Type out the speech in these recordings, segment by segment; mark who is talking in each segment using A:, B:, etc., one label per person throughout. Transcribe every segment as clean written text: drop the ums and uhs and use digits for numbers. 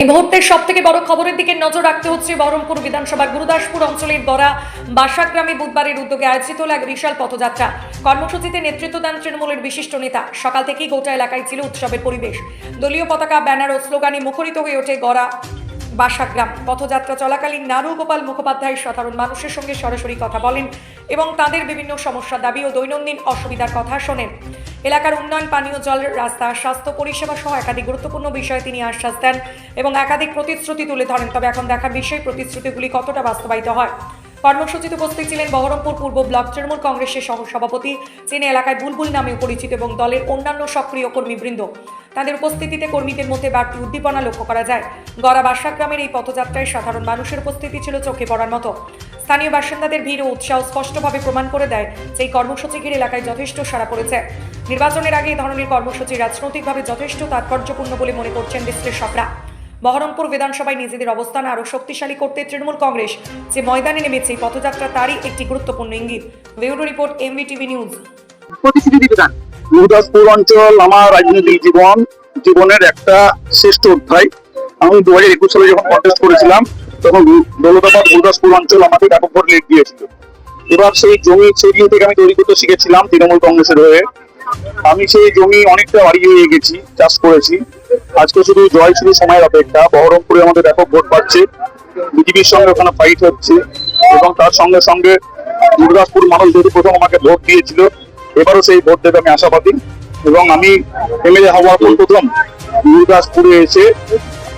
A: এই মুহূর্তের সব থেকে বড় খবরের দিকে নজর রাখতে হচ্ছে বহরমপুর বিধানসভার গুরুদাসপুর অঞ্চলের দরা বাসাগ্রামে বুধবারের উদ্যোগে আয়োজিত হল এক বিশাল পথযাত্রা। কর্মসূচিতে নেতৃত্ব দেন তৃণমূলের বিশিষ্ট নেতা। সকাল থেকেই গোটা এলাকায় ছিল উৎসবের পরিবেশ। দলীয় পতাকা, ব্যানার ও স্লোগানে মুখরিত হয়ে ওঠে গড়া বাসাগ্রাম। পথযাত্রা চলাকালীন নারু গোপাল মুখোপাধ্যায় সাধারণ মানুষের সঙ্গে সরাসরি কথা বলেন এবং তাদের বিভিন্ন সমস্যা, দাবি ও দৈনন্দিন অসুবিধার কথা শোনেন। এলাকার উন্নয়ন, পানীয় জল, রাস্তা, স্বাস্থ্য পরিষেবা সহ একাধিক গুরুত্বপূর্ণ বিষয়ে তিনি আশ্বাস দেন এবং একাধিক প্রতিশ্রুতি তুলে ধরেন। তবে এখন দেখার বিষয় প্রতিশ্রুতিগুলি কতটা বাস্তবায়িত হয়। কর্মসূচিতে উপস্থিত ছিলেন বহরমপুর পূর্ব ব্লক তৃণমূল কংগ্রেসের সহসভাপতি, যিনি এলাকায় বুলবুল নামে পরিচিত, এবং দলের অন্যান্য সক্রিয় কর্মীবৃন্দ। তাদের উপস্থিতিতে কর্মীদের মধ্যে বাড়তি উদ্দীপনা লক্ষ্য করা যায়। গড়া বাসাগ্রামের এই পথযাত্রায় সাধারণ মানুষের উপস্থিতি ছিল চোখে পড়ার মতো। স্থানীয় বাসিন্দাদের ভিড় ও উৎসাহ স্পষ্টভাবে প্রমাণ করে দেয় যে এই কর্মসূচি ঘিরে এলাকায় যথেষ্ট সাড়া পড়েছে। নির্বাচনের আগে এই ধরনের কর্মসূচি রাজনৈতিকভাবে যথেষ্ট তাৎপর্যপূর্ণ বলে মনে করছেন বিশ্লেষকরা। বহরমপুর বিধানসভায় নিজেদের অবস্থান আরও শক্তিশালী করতে তৃণমূল কংগ্রেস যে ময়দানে নেমেছে, পথযাত্রা তারই একটি গুরুত্বপূর্ণ ইঙ্গিত। Bureau report, MVTV news.
B: Gurdaspur অঞ্চল আমার রাজনৈতিক জীবনের একটা শ্রেষ্ঠ অধ্যায়। আমি 2021 সালে যখন কন্টেস্ট করেছিলাম তখন দৌলতাবাদ গুরুদাসপুর অঞ্চল আমাকে ব্যাপক ভোট লিড দিয়েছিল। এবার সেই জমি থেকে আমি তৈরি করতে শিখেছিলাম তৃণমূল কংগ্রেসের হয়ে। আমি সেই জমি অনেকটা বাড়িয়ে গেছি, চাষ করেছি। আজকে শুধু জয়, শুধু সময়ের অপেক্ষা। বহরমপুরে আমাদের ব্যাপক ভোট পাচ্ছে, বিজেপির সঙ্গে ওখানে ফাইট হচ্ছে এবং তার সঙ্গে সঙ্গে গুরুদাসপুর মানুষ যেহেতু প্রথম আমাকে ভোট দিয়েছিল, এবারও সেই ভোট দেবে আমি আশাবাদী। এবং আমি এমএলএ হওয়ার পর প্রথম গুরুদাসপুরে এসে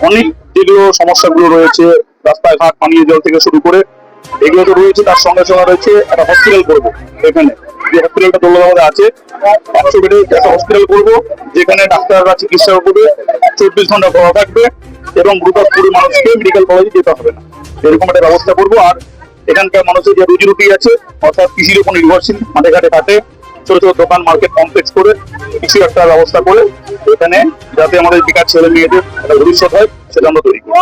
B: অনেক যেগুলো সমস্যাগুলো রয়েছে, রাস্তাঘাট, পানীয় জল থেকে শুরু করে এগুলো তো রয়েছে, তার সঙ্গে সঙ্গে রয়েছে একটা হসপিটাল করবো। এখানে যে হসপিটালটা দৌলতাবাদে আছে, 500 বেডের একটা হসপিটাল করবো, যেখানে ডাক্তাররা চিকিৎসা করবে, 24 ঘন্টা খোলা থাকবে এবং গুরুদাসপুরের মানুষকে মেডিকেল কলেজে যেতে হবে না, এরকম একটা ব্যবস্থা করবো। আর এখানকার মানুষের যে রুজি রুটি আছে, অর্থাৎ কৃষির উপর নির্ভরশীল, মাঠে ঘাটে ঘাটে ছোট ছোট দোকান, মার্কেট কমপ্লেক্স করে কিছু একটা ব্যবস্থা করে এখানে যাতে আমাদের বেকার ছেলে মেয়েদের একটা ভবিষ্যৎ হয়, সেটা আমরা তৈরি করি।